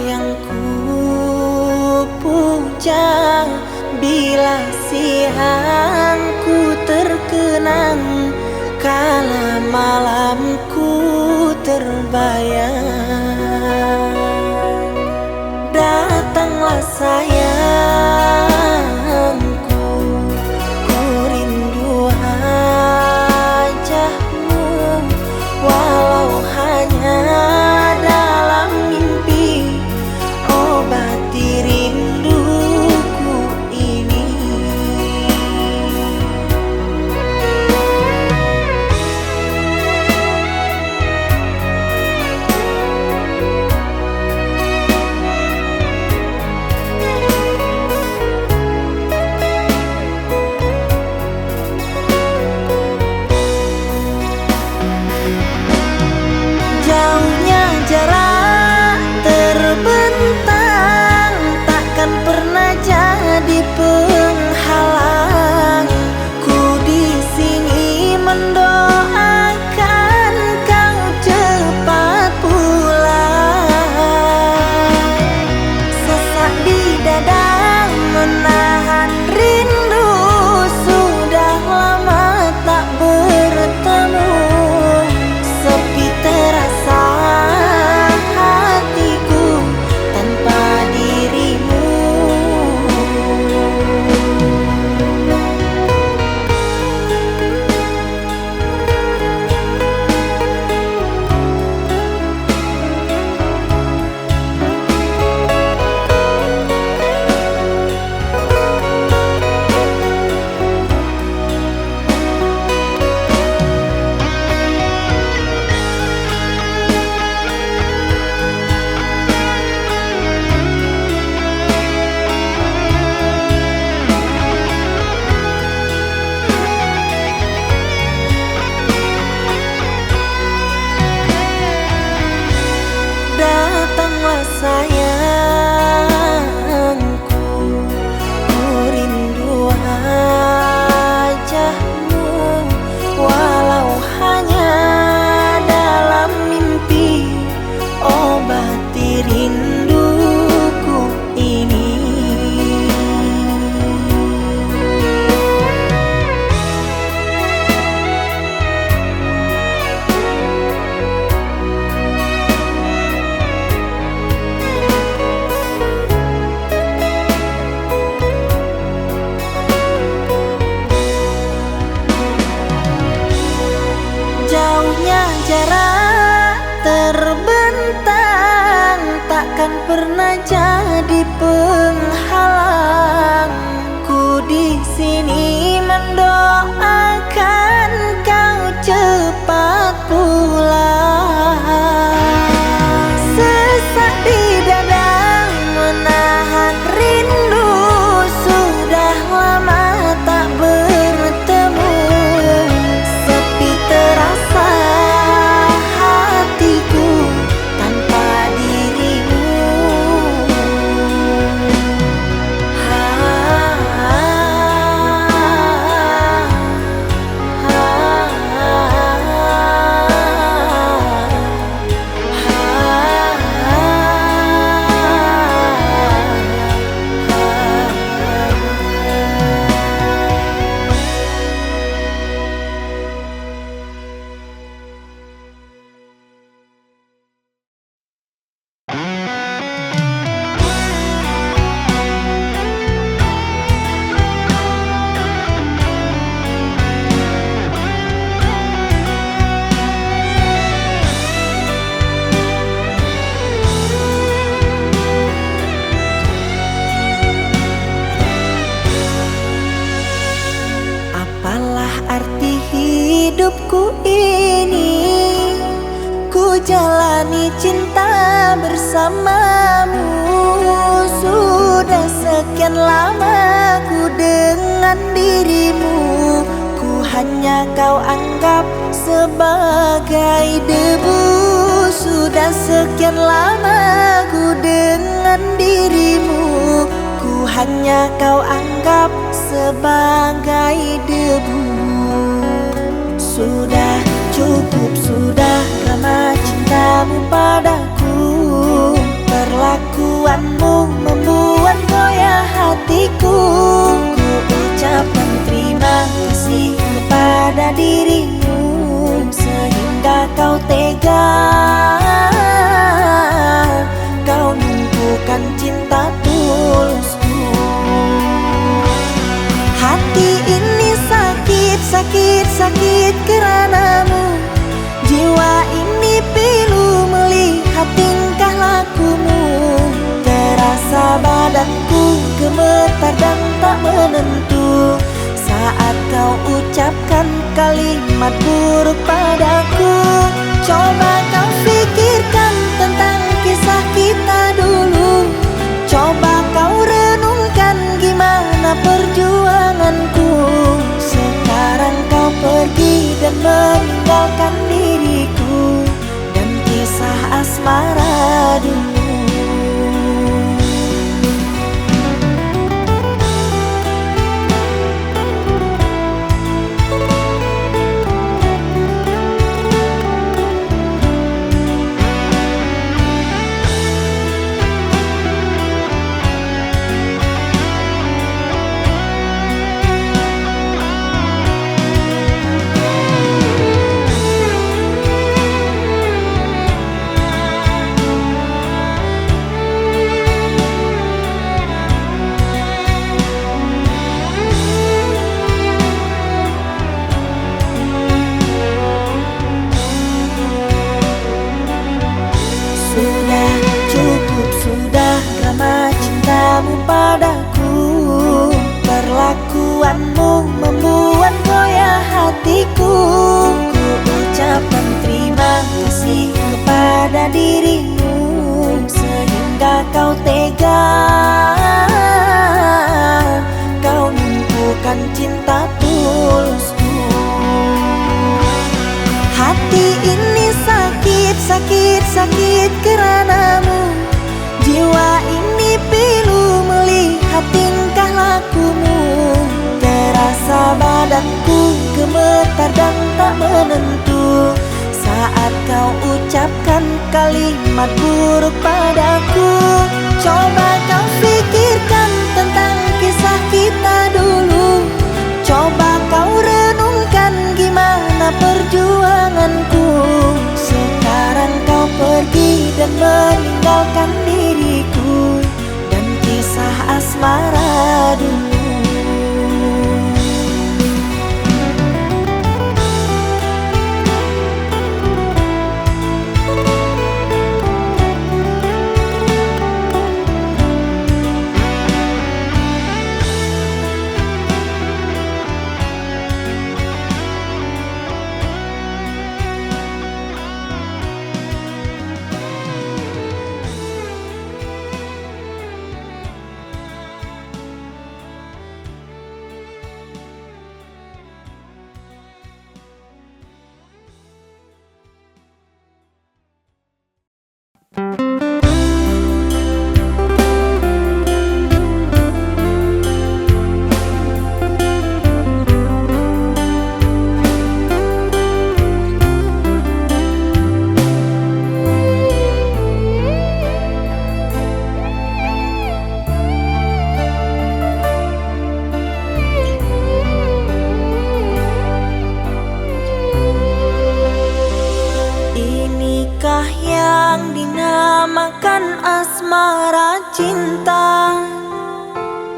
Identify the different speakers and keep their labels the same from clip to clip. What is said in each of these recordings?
Speaker 1: yang ku puja, bila siang ku terkenang, kala malamku terbayang. Datanglah sayangku, ku rindu wajahmu, walau hanya dalam mimpi, obati rinduku ini. Jauhnya jarak terbentang, takkan pernah jadi penghalang. Ku di sini mendoakan kau cepat pulang. Sesak di dada menahan rindu, sudah lama tak bertemu. Sepi terasa hatiku tanpa dirimu. Datanglah sayangku, ku rindu wajahmu, walau hanya dalam mimpi, obati rinduku ini. Jauhnya jarak terbentang, takkan pernah jadi penghalang. Ku di sini mendoakan kau cepat pulang. Sesak di dada menahan rindu, sudah lama tak bertemu. Sepi terasa hatiku tanpa dirimu. Apalah arti hidupku ini, ku jalani cinta bersamamu. Sudah sekian lama ku dengan dirimu, ku hanya kau anggap sebagai debu. Sudah sekian lama ku dengan dirimu, ku hanya kau anggap sebagai debu. Sudah cukup, sudah lama cintamu padaku berlaku menumbuhkan cinta tulusku. Hati ini sakit, sakit, sakit karenamu. Jiwa ini pilu melihat tingkah lakumu. Terasa badanku gemetar dan tak menentu saat kau ucapkan kalimat buruk padaku. Coba kau pikirkan tentang kisah kita dulu. Coba kau renungkan gimana perjuanganku. Sekarang kau pergi dan meninggalkan diriku dan kisah asmara dulu. Padaku, perlakuanmu membuat goyah hatiku. Ku ucapkan terima kasih kepada dirimu sehingga kau tega. Kau menumbuhkan cinta tulusku. Hati ini sakit, sakit, sakit karenamu. Jiwa ini pilu melihat tingkah lakumu. Terasa badanku gemetar dan tak menentu saat kau ucapkan kalimat buruk padaku. Coba kau pikirkan tentang kisah kita dulu. Coba kau renungkan gimana perjuanganku. Sekarang kau pergi dan meninggalkan diriku dan kisah asmara dulu. Asmara cinta,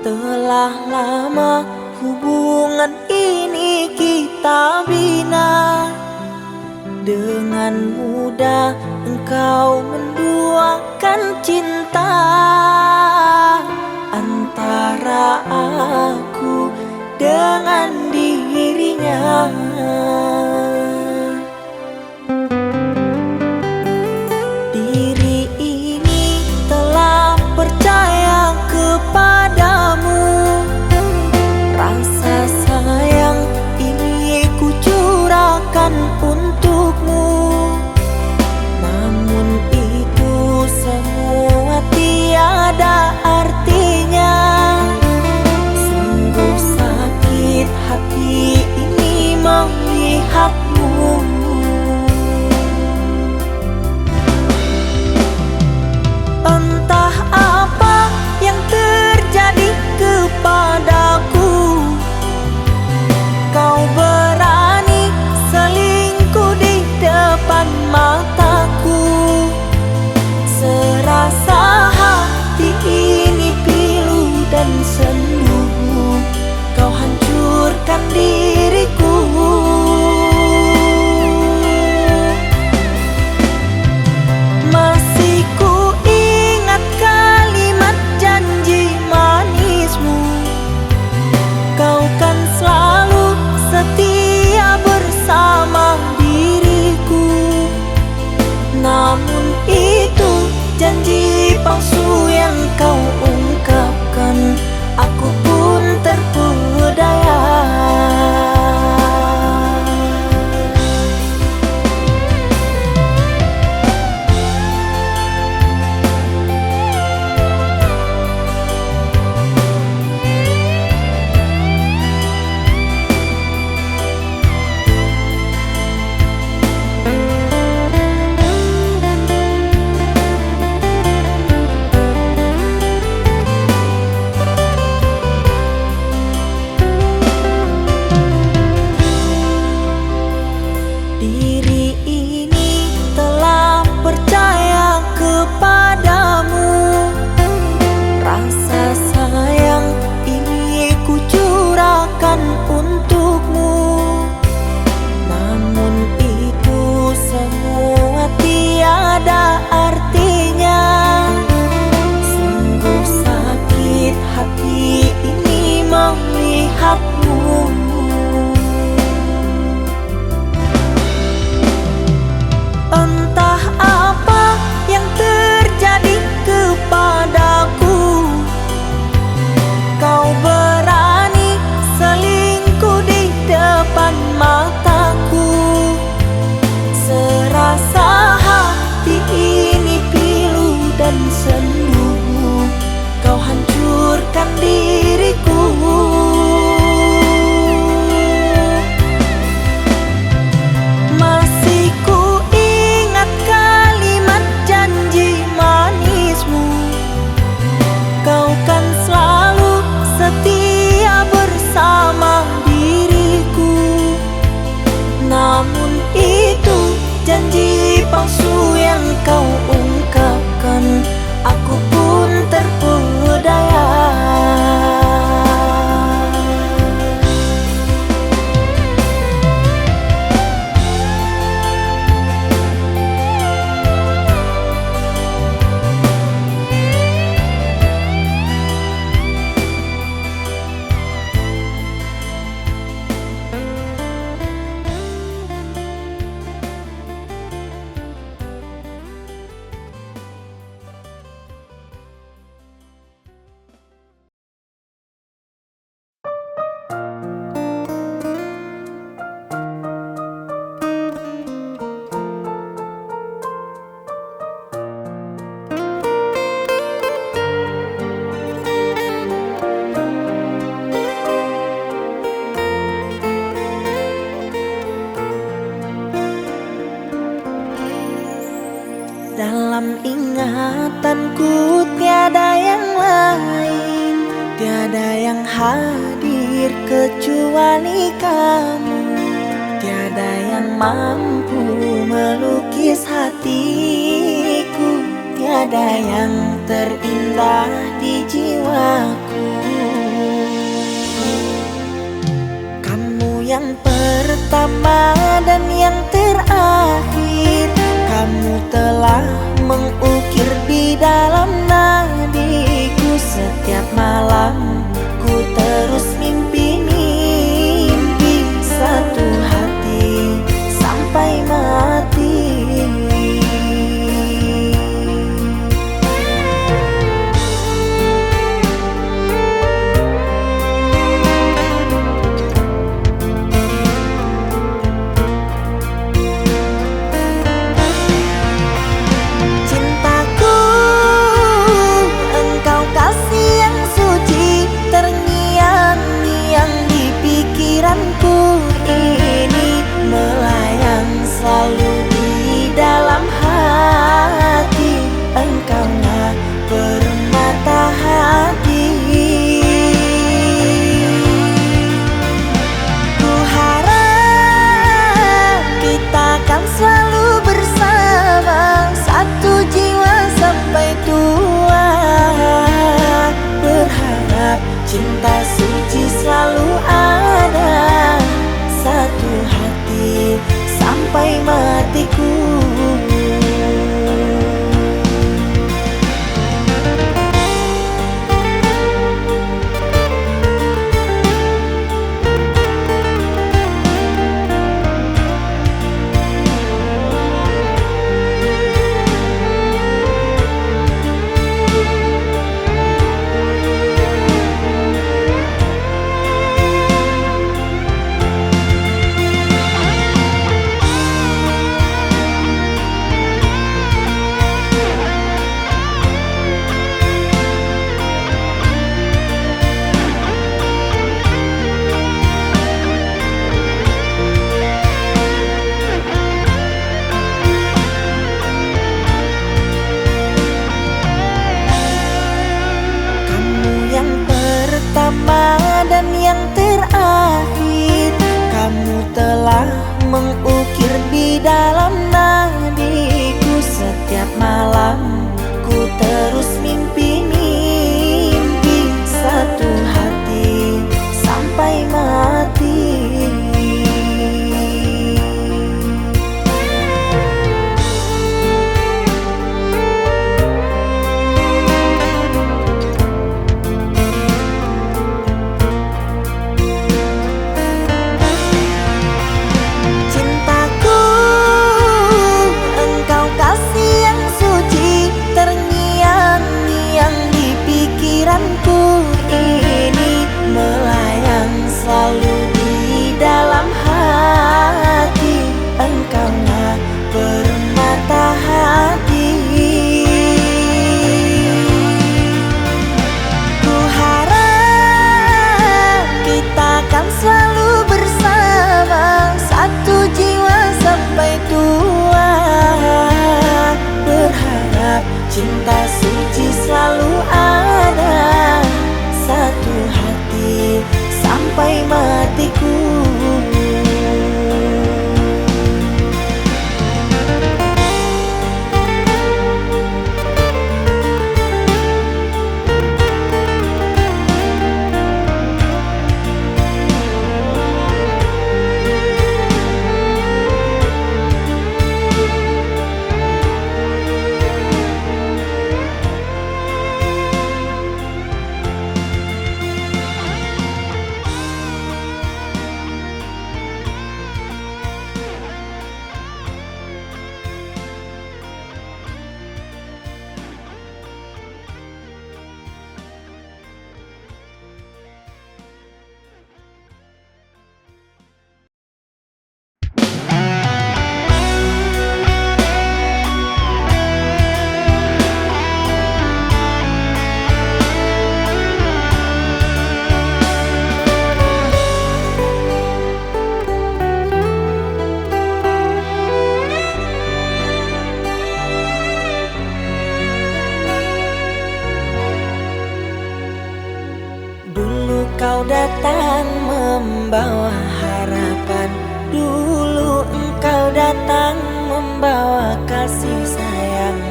Speaker 1: telah lama hubungan ini kita bina. Dengan mudah engkau menduakan cinta antara aku dengan dirinya. Percaya kepadamu, rasa sayang ini ku curahkan untukmu. Namun itu semua tidak tiada yang lain, tiada yang hadir kecuali kamu. Tiada yang mampu melukis hatiku, tiada yang terindah di jiwaku. Kamu yang pertama dan yang terakhir, kamu telah mengukir di dalam nadiku. Setiap malam ku terus mimpi-mimpi satu hati sampai mati. Ini melayang selalu di dalam hati. Engkaulah permata hati. Ku harap kita akan selalu bersama, satu jiwa sampai tua. Berharap cinta suci selalu ada, satu hati sampai matiku. Dan yang terakhir, kamu telah mengukir di dalam nadiku. Setiap malam ku terus mimpi-mimpi satu hati sampai mati. Ini melayang selalu di dalam hati. Engkaulah permata hati. Ku harap kita akan selalu bersama, satu jiwa sampai tua. Berharap cinta suci selalu ada, satu hati sampai matiku. engkau datang membawa harapan. Dulu engkau datang membawa kasih sayang.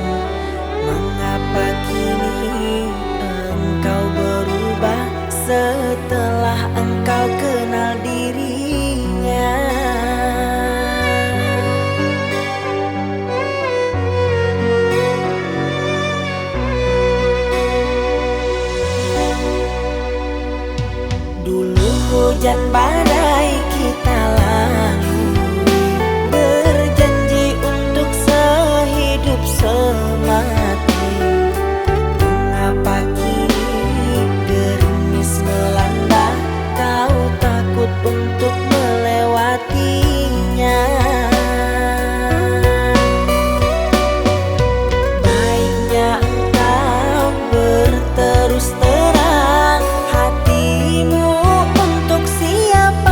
Speaker 1: Mengapa kini engkau berubah setelah engkau kenal dirinya? Dulu hujan badai kita lalui, berjanji untuk sehidup semati. Mengapa kini gerimis melanda, kau takut untuk melewatinya? Baiknya engkau berterus terang hatimu untuk siapa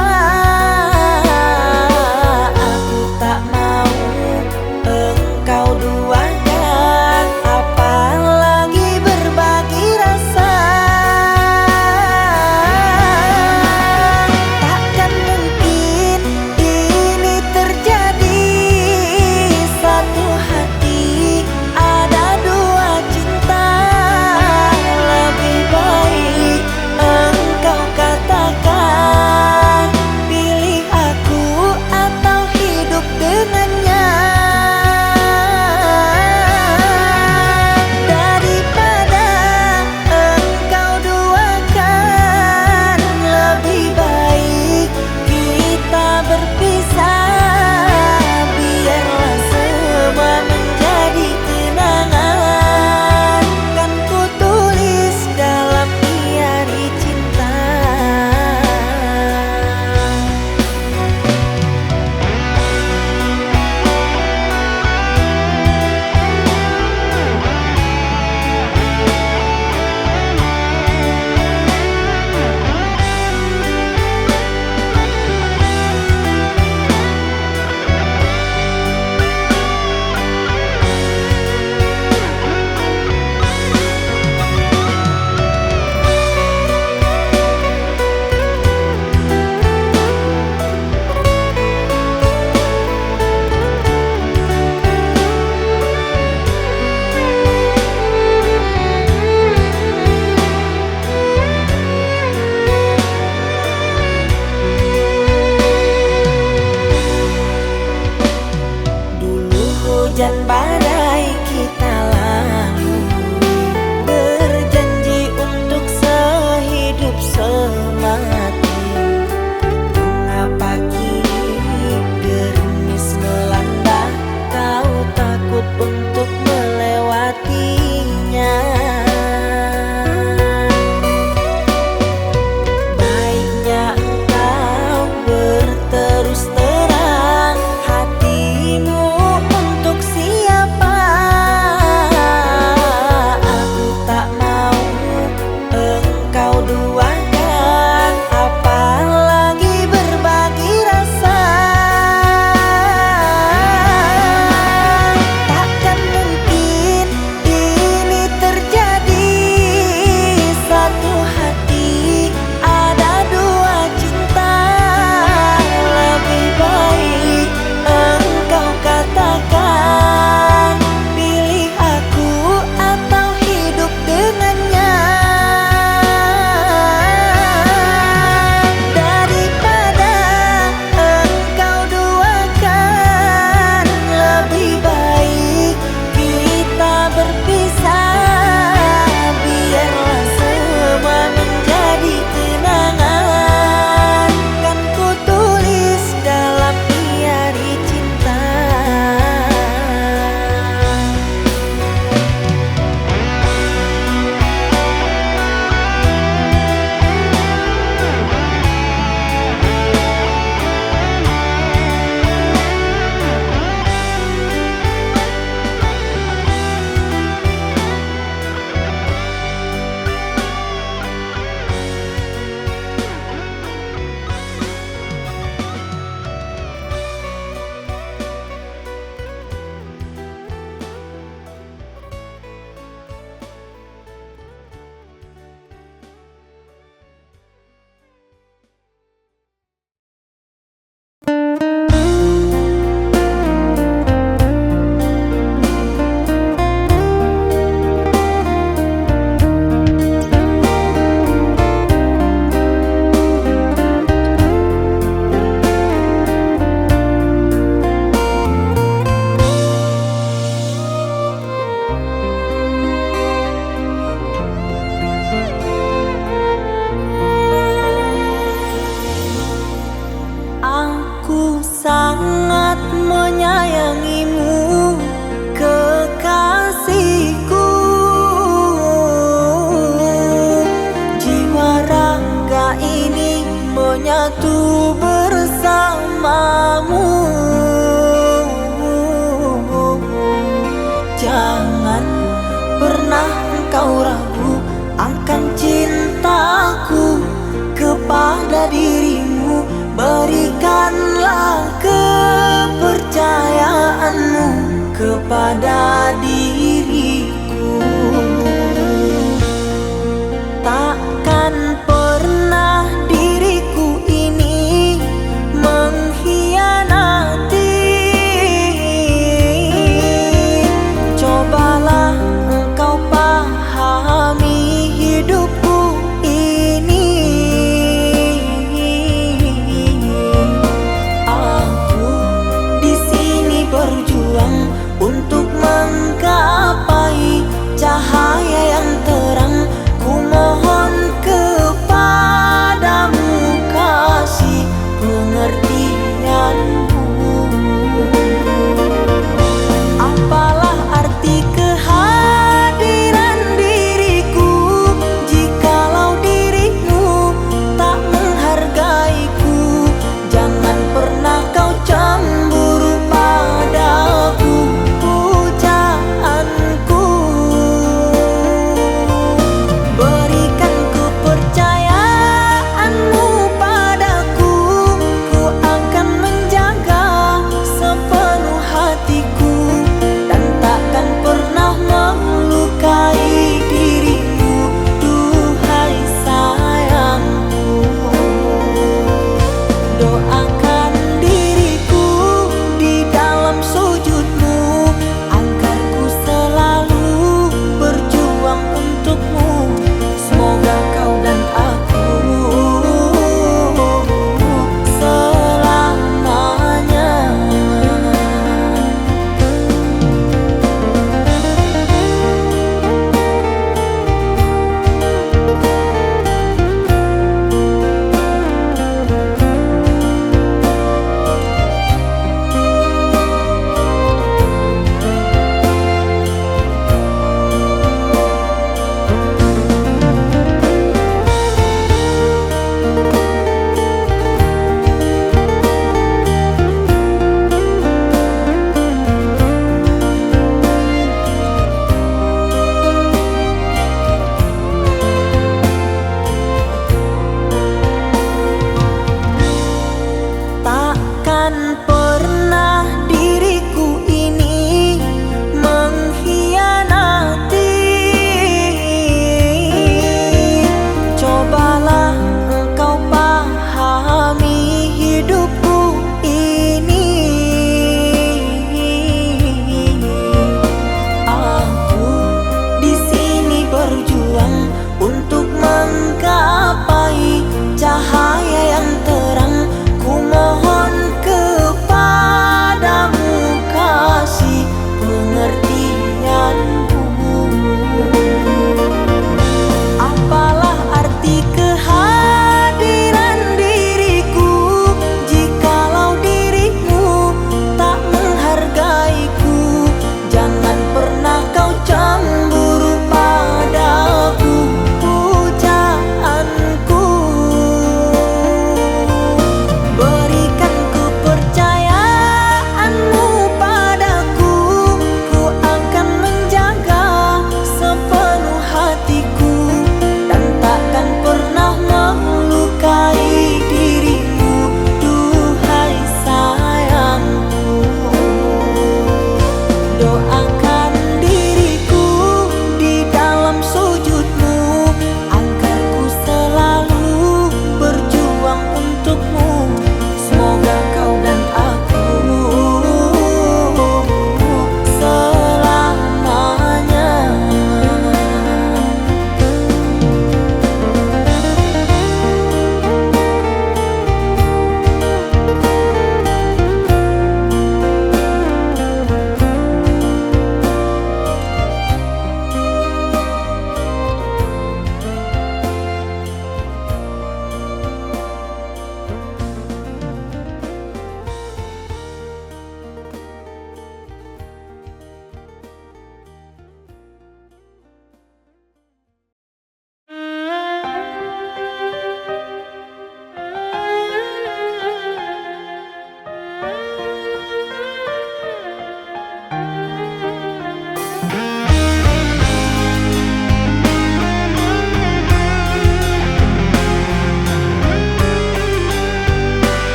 Speaker 1: kepada diriku. Takkan pernah diriku ini mengkhianati. Cobalah engkau pahami hidupku ini. Aku di sini berjuang untuk menggapai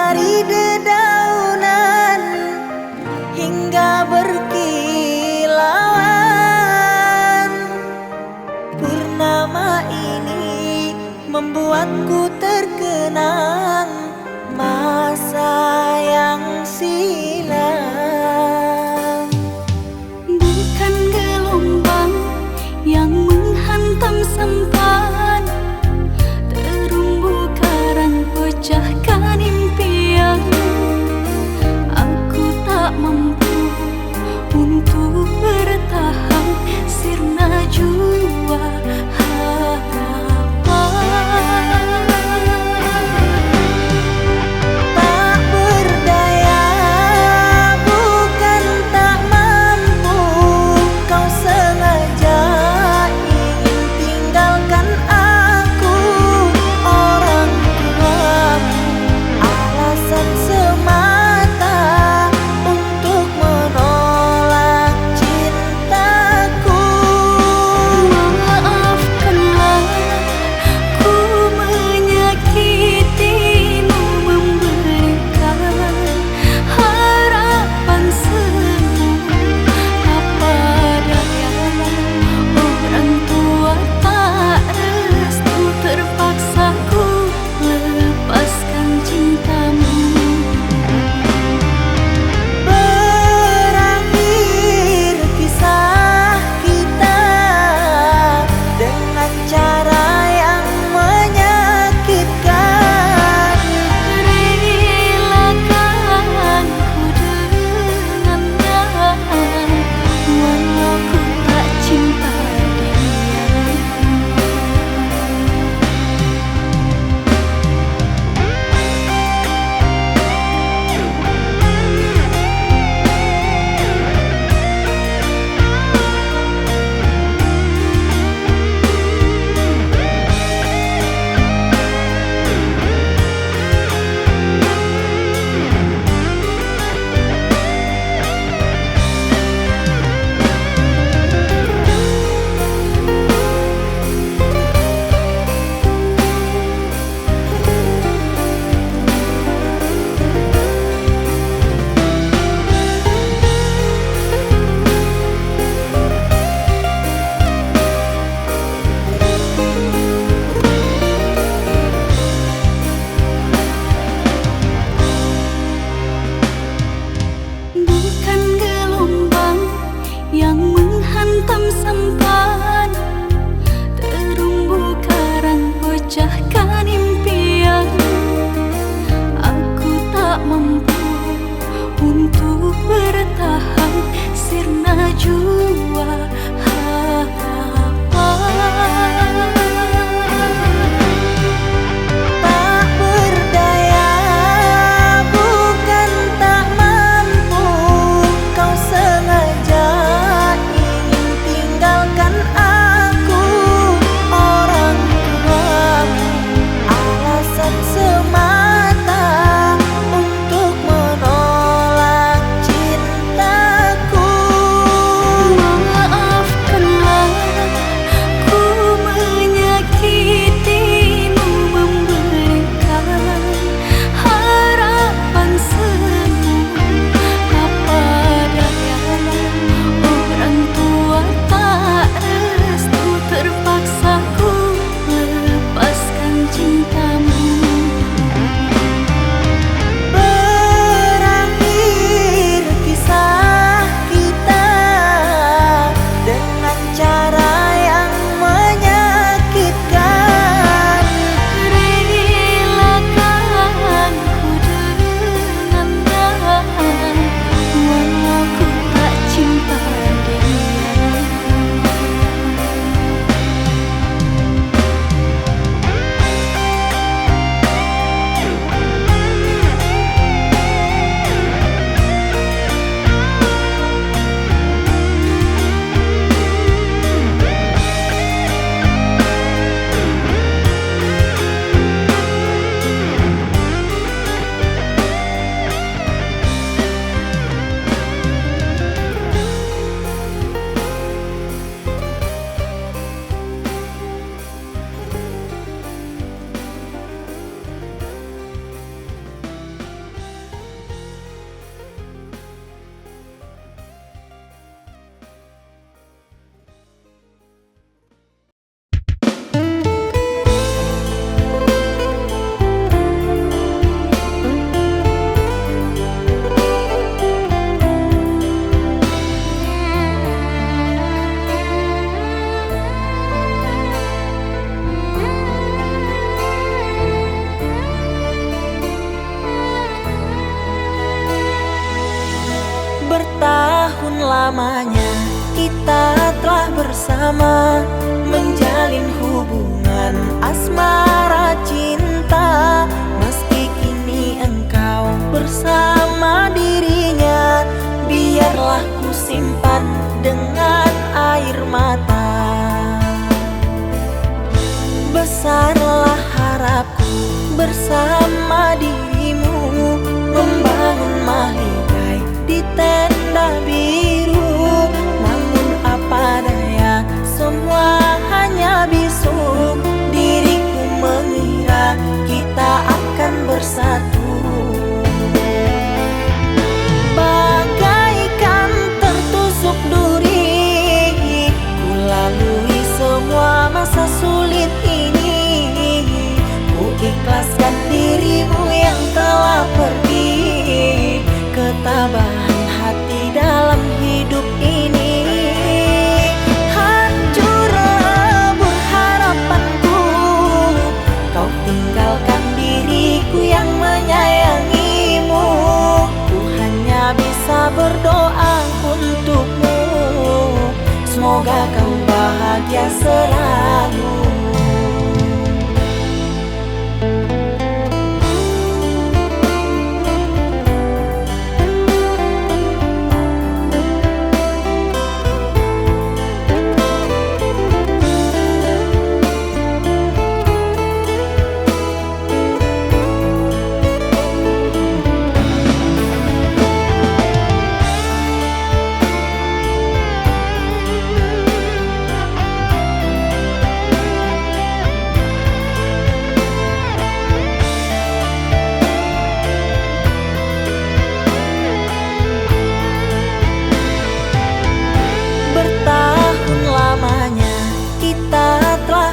Speaker 1: dari dedaunan hingga berkilauan. Purnama ini membuatku terkenang masa yang silam.
Speaker 2: Bukan gelombang yang menghantam sampan, terumbu karang pecahkan impian. Aku tak mampu untuk bertahan, sirna jua harapan.
Speaker 1: Tak berdaya, bukan tak mampu, kau sengaja ingin tinggalkan aku. Orang tuamu alasan semata untuk menolak cintaku.
Speaker 2: Maafkanlah ku menyakitimu, memberikan harapan semu. Apa daya, orang tua tak restu, terpaksa ku lepaskan cintamu.
Speaker 1: Berakhir kisah kita dengan cara yang menyakitkan.
Speaker 2: Relakan ku dengannya, walau ku tak cinta dia. Bukan gelombang yang menghantam sampan, terumbu karang pecahkan impian. Aku tak mampu untuk bertahan, sirna jua harapan.
Speaker 1: Tak berdaya, bukan tak mampu, kau sengaja ingin tinggalkan aku. Orang tuamu alasan semata untuk menolak cintaku. lamanya kita telah bersama, menjalin hubungan asmara cinta. Meski kini engkau bersama dirinya, biarlah ku simpan dengan air mata. Besarlah harapku bersama dirimu, membangun mahligai di tenda biru. Namun apa daya, semua hanya bisu. Diriku mengira kita akan bersatu, bagaikan tertusuk duri. Ku lalui semua masa sulit ini, ku ikhlaskan dirimu yang telah pergi. Ketabahan hati dalam hidup ini, hancur lebur harapanku. Kau tinggalkan diriku yang menyayangimu. Ku hanya bisa berdoa untukmu, semoga kau bahagia selalu.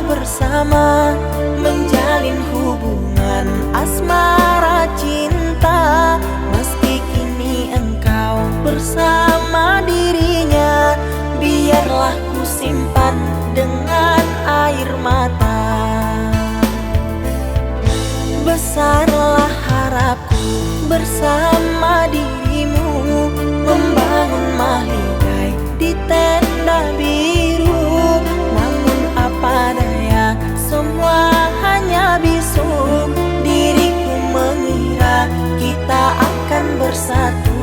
Speaker 1: Bersama, menjalin hubungan asmara cinta. Meski kini engkau bersama dirinya, biarlah ku simpan dengan air mata. Besarlah harapku bersama dirimu, membangun mahligai di tenda biru. Namun apa daya, semua hanya bisu. Diriku mengira kita akan bersatu,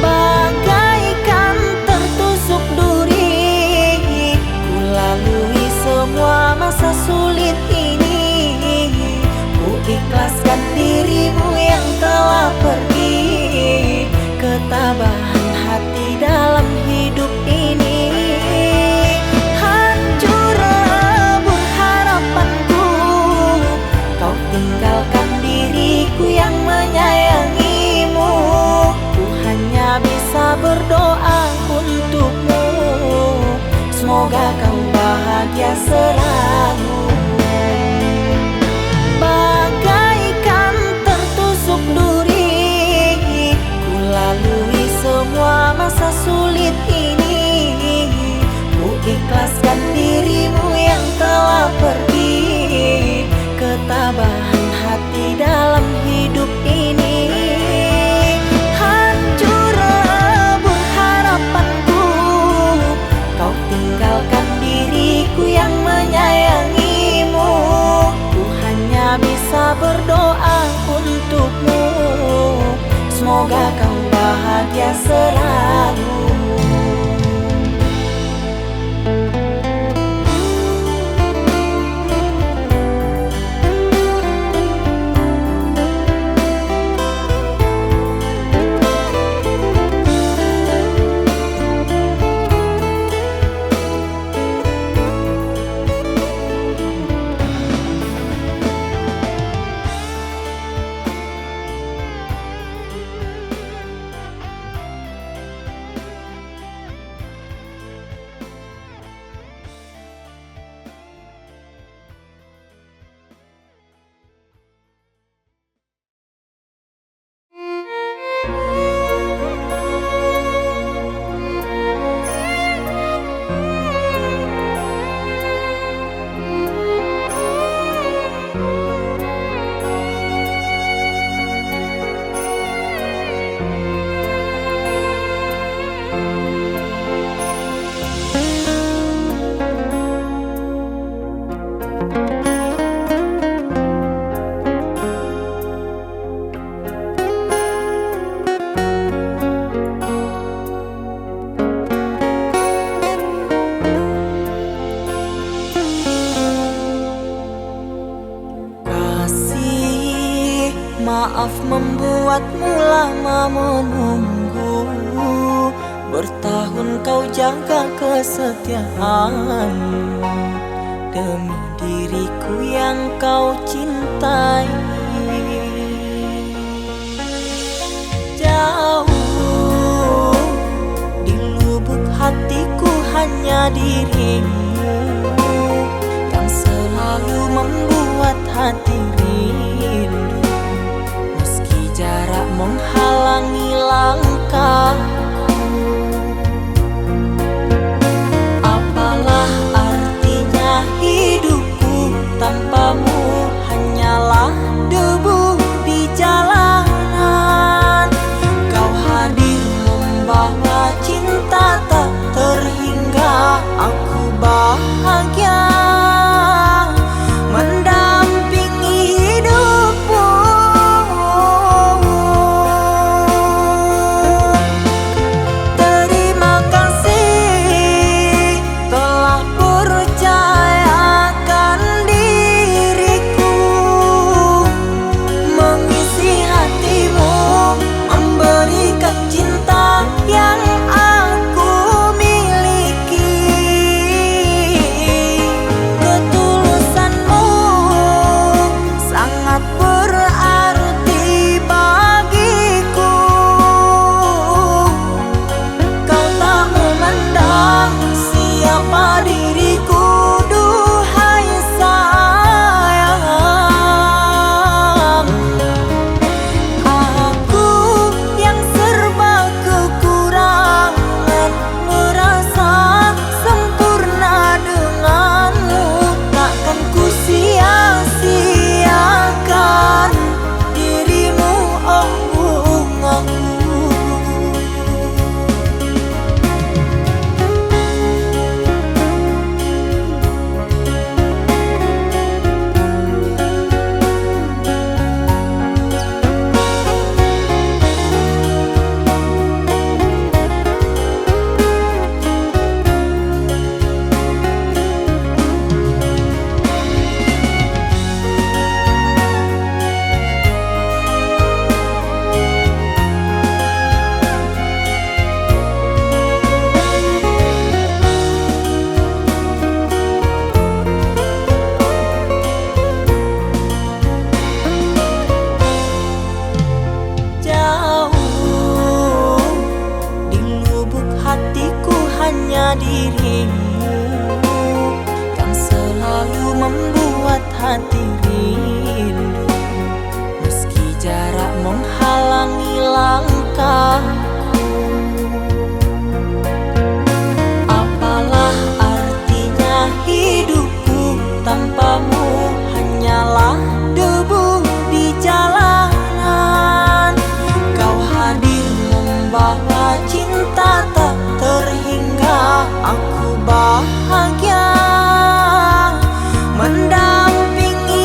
Speaker 1: bagaikan tertusuk duri. Ku lalui semua masa sulit ini, ku ikhlaskan dirimu yang telah pergi. Ketabahan hati dalam hidup ini, hancur lebur harapanku. Kau tinggalkan diriku yang menyayangimu. Ku hanya bisa berdoa untukmu, semoga kau bahagia selalu. Bagaikan tertusuk duri, ku lalui semua masa sulit ini. Ku ikhlaskan dirimu yang telah pergi. Ketabahan hati dalam hidup ini, hancur lebur harapanku. Kau tinggalkan diriku yang menyayangimu. Ku hanya bisa berdoa untukmu, semoga kau bahagia selalu. Maaf membuatmu lama menunggu. Bertahun kau jaga kesetiaanmu demi diriku yang kau cintai. Jauh di lubuk hatiku hanya dirimu yang selalu membuat hati rindu. Meski jarak menghalangi langkahku, apalah artinya hidupku tanpamu, hanyalah debu di jalanan. Kau hadir membawa cinta tak terhingga, aku bahagia mendampingi hidupmu. Terima kasih telah percayakan diriku, mengisi hatimu, memberikan cinta yang aku miliki. Ketulusanmu sangat berarti bagiku. Kau tak memandang siapa diriku, duhai sayang. Aku yang serba kekurangan, merasa sempurna denganmu. Takkan ku sia-siakan dirimu, oh bungaku. Jauh di lubuk hatiku hanya dirimu yang selalu membuat hati rindu. Meski jarak menghalangi langkahku, apalah artinya hidupku tanpamu, hanyalah debu di jalanan. Kau hadir membawa cinta tak terhingga, aku bahagia mendampingi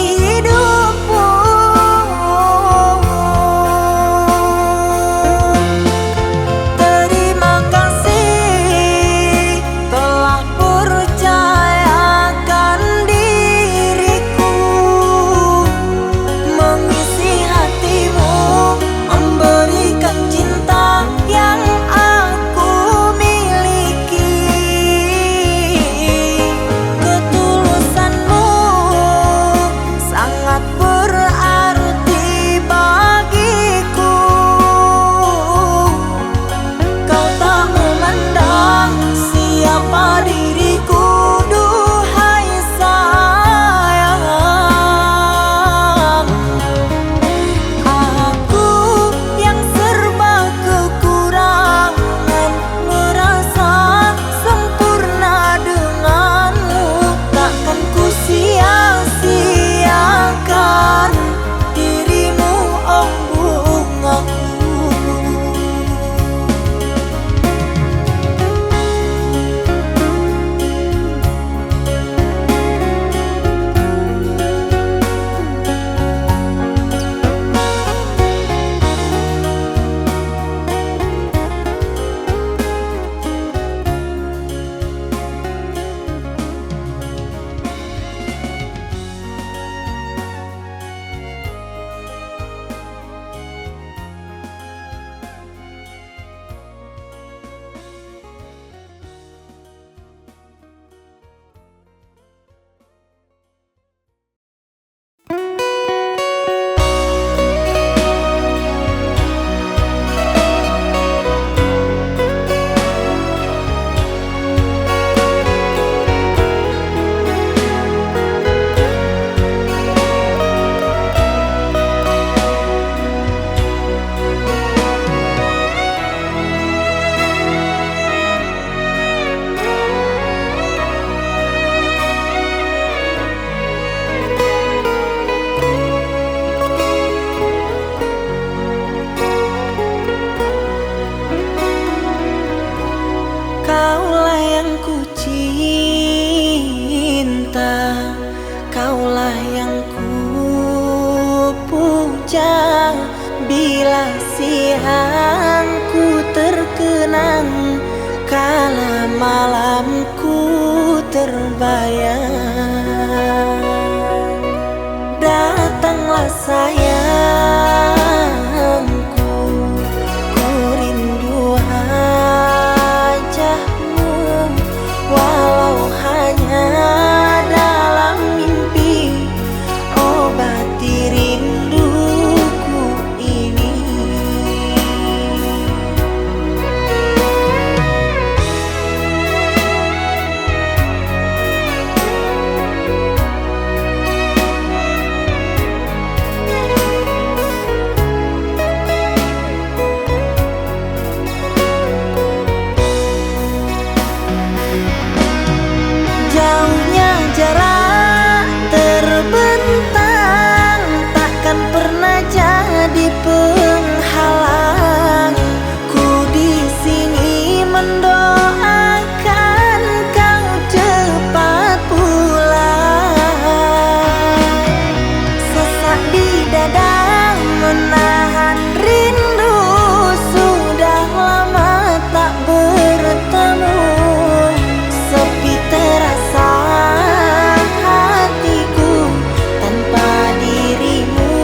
Speaker 1: saja bila siang ku terkenang, kala malamku terbayang. Datanglah sayangku, ku rindu wajahmu, walau hanya dalam mimpi, obati rinduku ini. Jauhnya jarak terbentang, takkan pernah jadi penghalang. Ku di sini mendoakan kau cepat pulang. Sesak di dada menahan rindu, sudah lama tak bertemu. Sepi terasa hatiku tanpa dirimu.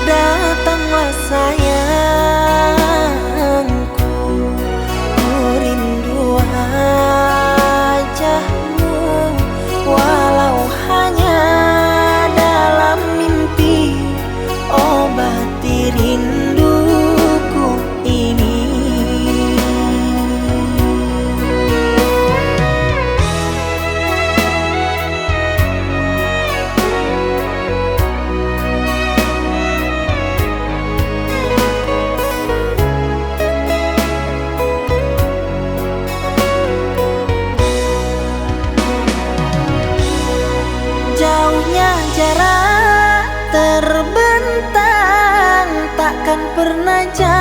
Speaker 1: Datanglah sayangku, ku rindu wajahmu, walau hanya dalam mimpi, obati rinduku ini. Jauhnya jarak terbentang, takkan pernah jauh